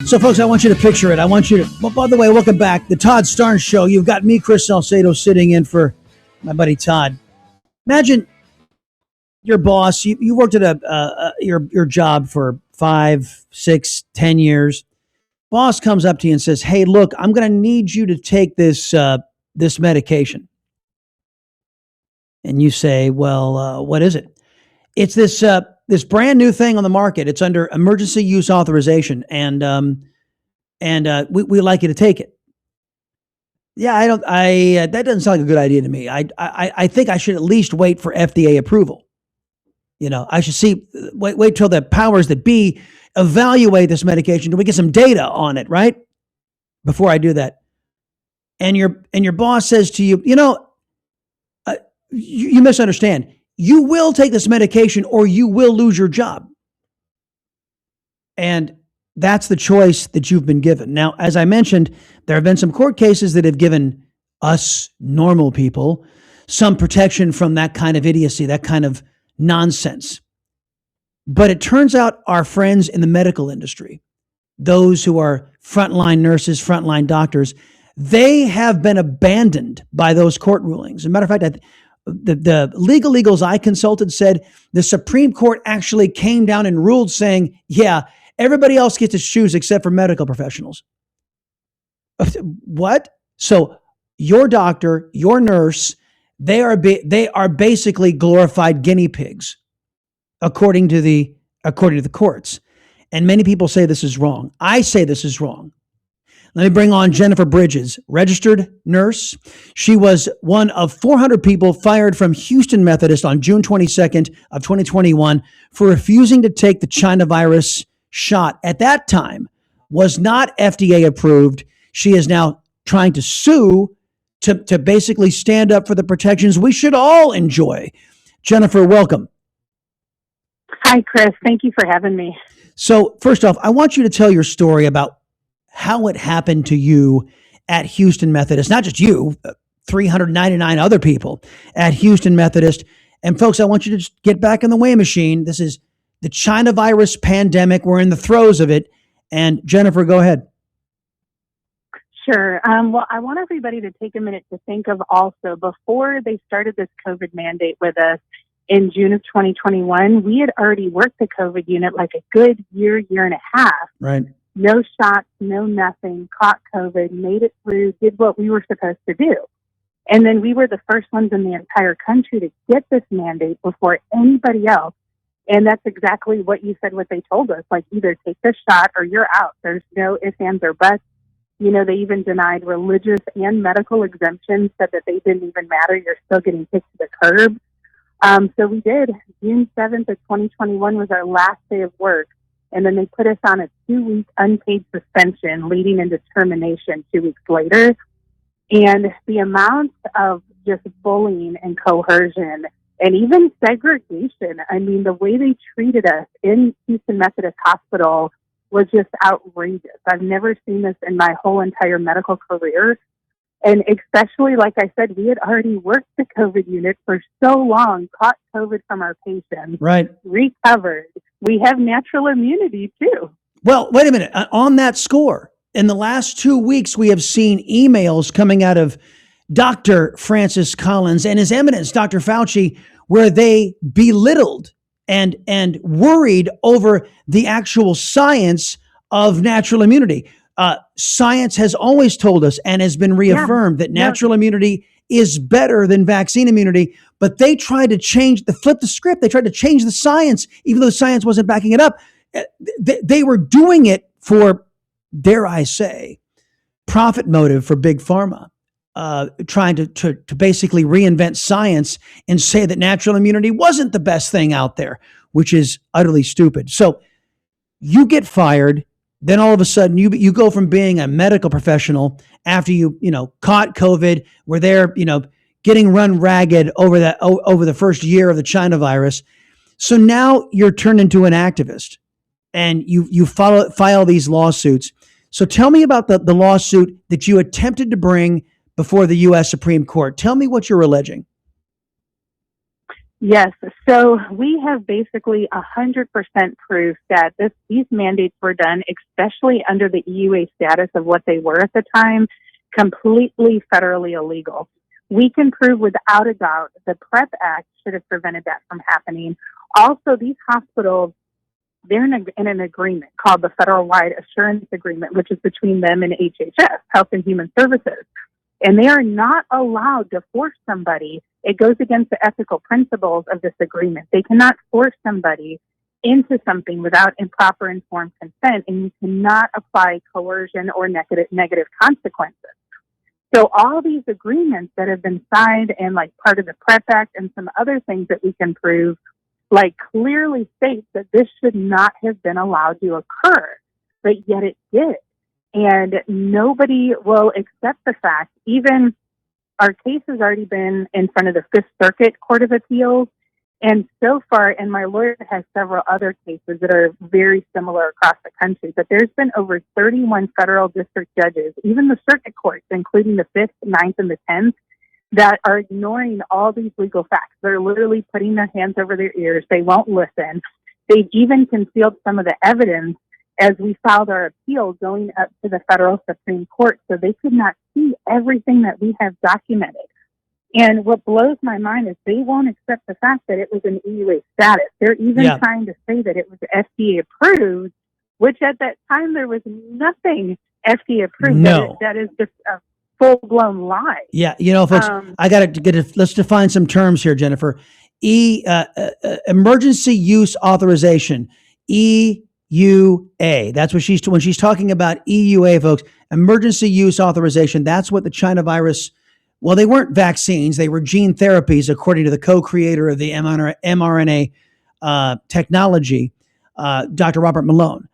So, folks, I want you to picture it. I want you to, well, by the way, welcome back. The Todd Starnes Show. You've got me, Chris Salcedo, sitting in for my buddy Todd. Imagine your boss, you worked at your job for 5, 6, 10 years. Boss comes up to you and says, hey, look, I'm going to need you to take this medication. And you say, well, what is it? It's this brand new thing on the market. It's under emergency use authorization, and we like you to take it. Yeah, that doesn't sound like a good idea to me. I think I should at least wait for FDA approval. I should wait till the powers that be evaluate this medication. Do we get some data on it, right? Before I do that. And your boss says to you, you misunderstand. You will take this medication or you will lose your job. And that's the choice that you've been given. Now, as I mentioned, there have been some court cases that have given us normal people some protection from that kind of idiocy, that kind of nonsense. But it turns out our friends in the medical industry, those who are frontline nurses, frontline doctors, they have been abandoned by those court rulings. As a matter of fact, the legals I consulted said the Supreme Court actually came down and ruled saying, yeah, everybody else gets to choose except for medical professionals. What? So your doctor, your nurse, they are basically glorified guinea pigs, according to the courts. And many people say this is wrong. I say this is wrong. Let me bring on Jennifer Bridges, registered nurse. She was one of 400 people fired from Houston Methodist on June 22nd of 2021 for refusing to take the China virus shot. At that time, was not FDA approved. She is now trying to sue to basically stand up for the protections we should all enjoy. Jennifer, welcome. Hi, Chris. Thank you for having me. So first off, I want you to tell your story about how it happened to you at Houston Methodist, not just you, 399 other people at Houston Methodist. And folks, I want you to just get back in the weigh machine. This is the China virus pandemic. We're in the throes of it. And Jennifer, go ahead. Sure. Well, I want everybody to take a minute to think of also, before they started this COVID mandate with us in June of 2021, we had already worked the COVID unit like a good year and a half. Right. No shots, no nothing, caught COVID, made it through, did what we were supposed to do. And then we were the first ones in the entire country to get this mandate before anybody else. And that's exactly what you said, what they told us, like either take the shot or you're out. There's no ifs, ands, or buts. They even denied religious and medical exemptions, said that they didn't even matter. You're still getting kicked to the curb. So we did. June 7th of 2021 was our last day of work. And then they put us on a 2-week unpaid suspension leading into termination 2 weeks later. And the amount of just bullying and coercion and even segregation, I mean, the way they treated us in Houston Methodist Hospital was just outrageous. I've never seen this in my whole entire medical career. And especially, like I said, we had already worked the COVID unit for so long, caught COVID from our patients, right? Recovered. We have natural immunity too. Well, wait a minute. On that score, in the last 2 weeks, we have seen emails coming out of Dr. Francis Collins and His Eminence, Dr. Fauci, where they belittled and worried over the actual science of natural immunity. Science has always told us and has been reaffirmed that natural immunity is better than vaccine immunity, but they tried to flip the script. They tried to change the science, even though science wasn't backing it up. They were doing it for, dare I say, profit motive for Big Pharma, trying to basically reinvent science and say that natural immunity wasn't the best thing out there, which is utterly stupid. So you get fired. Then all of a sudden you go from being a medical professional after you caught COVID, were there, getting run ragged over the first year of the China virus. So now you're turned into an activist and you file these lawsuits. So tell me about the lawsuit that you attempted to bring before the U.S. Supreme Court. Tell me what you're alleging. Yes. So we have basically 100% proof that these mandates were done, especially under the EUA status of what they were at the time, completely federally illegal. We can prove without a doubt the PrEP Act should have prevented that from happening. Also, these hospitals, they're in an agreement called the Federal-Wide Assurance Agreement, which is between them and HHS, Health and Human Services. And they are not allowed to force somebody. It goes against the ethical principles of this agreement. They cannot force somebody into something without improper informed consent, and you cannot apply coercion or negative consequences. So all these agreements that have been signed and like part of the PrEP Act and some other things that we can prove, like clearly states that this should not have been allowed to occur, but yet it did. And nobody will accept the fact. Even our case has already been in front of the Fifth Circuit Court of Appeals. And so far, and my lawyer has several other cases that are very similar across the country, but there's been over 31 federal district judges, even the circuit courts, including the 5th, 9th, and the 10th, that are ignoring all these legal facts. They're literally putting their hands over their ears. They won't listen. They've even concealed some of the evidence as we filed our appeal going up to the federal Supreme Court, so they could not see everything that we have documented. And what blows my mind is they won't accept the fact that it was an EUA status. They're even trying to say that it was FDA approved, which at that time there was nothing FDA approved. No. That is just a full-blown lie. Yeah, folks, I got to get it. Let's define some terms here, Jennifer. Emergency use authorization, EUA. That's what when she's talking about EUA, folks. Emergency use authorization. That's what the China virus. Well, they weren't vaccines; they were gene therapies, according to the co-creator of the mRNA technology, Dr. Robert Malone.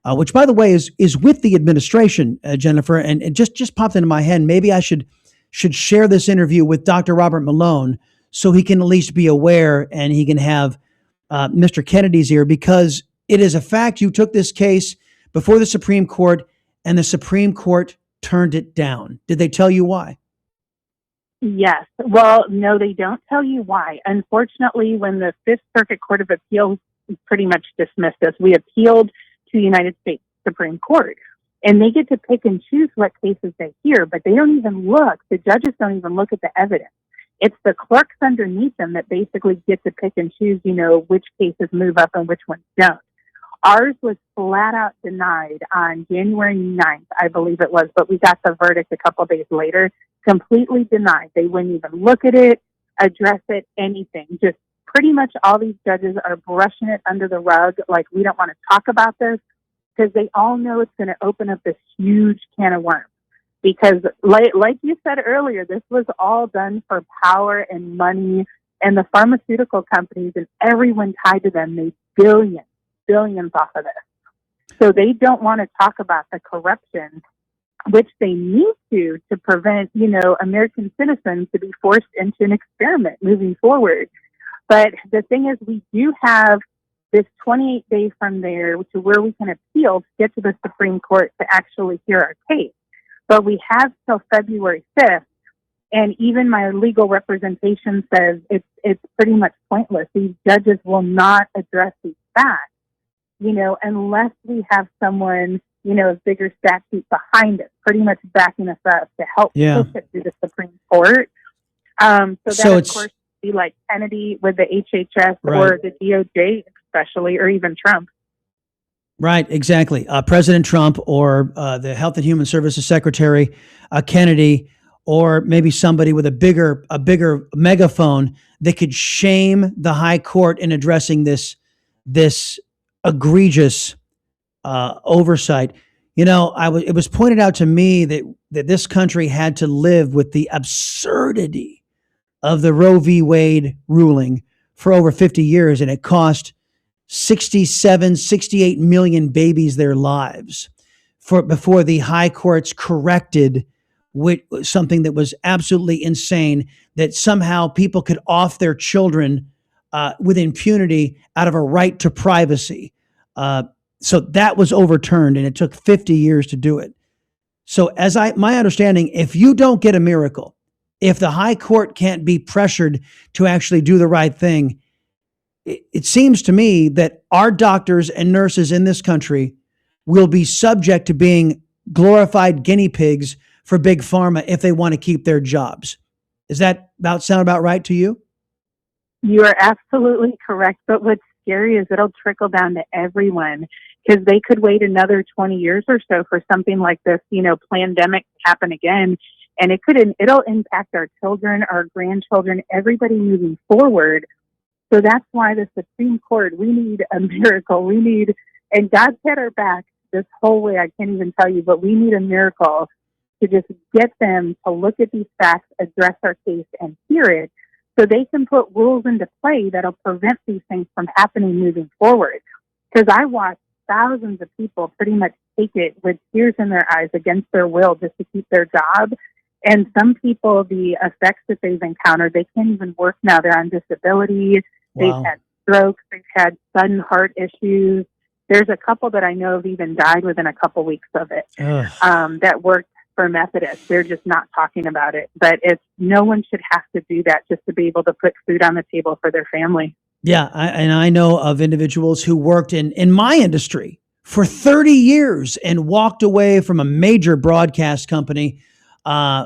Which, by the way, is with the administration, Jennifer, and it just popped into my head. Maybe I should share this interview with Dr. Robert Malone so he can at least be aware and he can have Mr. Kennedy's ear, because it is a fact you took this case before the Supreme Court and the Supreme Court turned it down. Did they tell you why? Yes. Well, no, they don't tell you why. Unfortunately, when the Fifth Circuit Court of Appeals pretty much dismissed us, we appealed to the United States Supreme Court, and they get to pick and choose what cases they hear, but they don't even look. The judges don't even look at the evidence. It's the clerks underneath them that basically get to pick and choose, which cases move up and which ones don't. Ours was flat out denied on January 9th, I believe it was, but we got the verdict a couple of days later, completely denied. They wouldn't even look at it, address it, anything. Just pretty much all these judges are brushing it under the rug, like we don't want to talk about this, because they all know it's going to open up this huge can of worms. Because like you said earlier, this was all done for power and money, and the pharmaceutical companies and everyone tied to them made billions off of this. So they don't want to talk about the corruption, which they need to prevent, American citizens to be forced into an experiment moving forward. But the thing is, we do have this 28 days from there to where we can appeal to get to the Supreme Court to actually hear our case. But we have till February 5th, and even my legal representation says it's pretty much pointless. These judges will not address these facts, unless we have someone, a bigger statute behind us, pretty much backing us up to help push it through the Supreme Court. So that, of course, be like Kennedy with the HHS or the DOJ, especially, or even Trump. Right, exactly. President Trump or the Health and Human Services Secretary Kennedy, or maybe somebody with a bigger megaphone that could shame the high court in addressing this egregious oversight. It was pointed out to me that this country had to live with the absurdity of the Roe v. Wade ruling for over 50 years, and it cost 68 million babies their lives before the high courts corrected with something that was absolutely insane, that somehow people could off their children with impunity out of a right to privacy. So that was overturned, and it took 50 years to do it. So my understanding, if you don't get a miracle, if the high court can't be pressured to actually do the right thing, it seems to me that our doctors and nurses in this country will be subject to being glorified guinea pigs for big pharma if they want to keep their jobs. Is that sound about right to you? You are absolutely correct. But what's scary is it'll trickle down to everyone, because they could wait another 20 years or so for something like this, pandemic to happen again. And it'll impact our children, our grandchildren, everybody moving forward. So that's why the Supreme Court, we need a miracle. And God's had our back this whole way. I can't even tell you, but we need a miracle to just get them to look at these facts, address our case, and hear it, so they can put rules into play that'll prevent these things from happening moving forward. Because I watched thousands of people pretty much take it with tears in their eyes against their will just to keep their job. And some people, the effects that they've encountered, they can't even work now. They're on disability. Wow. They've had strokes. They've had sudden heart issues. There's a couple that I know have even died within a couple weeks of it, that worked for Methodist. They're just not talking about it. But no one should have to do that just to be able to put food on the table for their family. Yeah, I know of individuals who worked in my industry for 30 years and walked away from a major broadcast company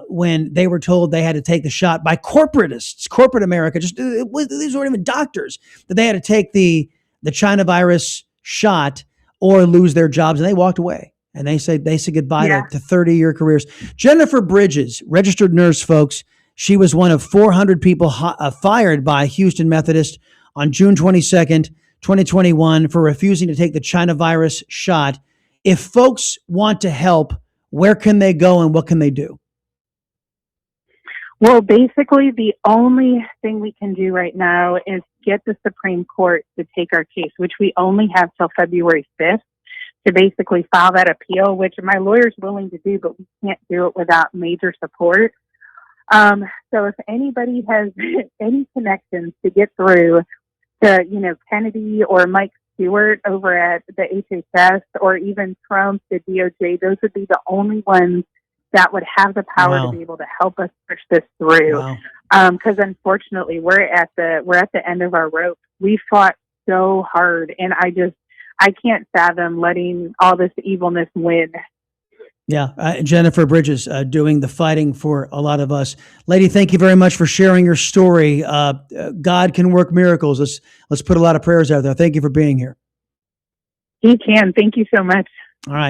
when they were told they had to take the shot by corporatists, corporate America. These weren't even doctors, that they had to take the China virus shot or lose their jobs, and they walked away. And they said goodbye to 30-year careers. Jennifer Bridges, registered nurse, folks. She was one of 400 people fired by Houston Methodist on June 22nd, 2021 for refusing to take the China virus shot. If folks want to help, where can they go and what can they do? Well, basically, the only thing we can do right now is get the Supreme Court to take our case, which we only have till February 5th to basically file that appeal, which my lawyer's willing to do, but we can't do it without major support. So if anybody has any connections to get through to, Kennedy or Mike Stewart over at the HHS, or even Trump, the DOJ, those would be the only ones that would have the power to be able to help us push this through. Because unfortunately, we're at the end of our rope. We fought so hard, and I can't fathom letting all this evilness win. Yeah, Jennifer Bridges doing the fighting for a lot of us. Lady, thank you very much for sharing your story. God can work miracles. Let's put a lot of prayers out there. Thank you for being here. He can. Thank you so much. All right.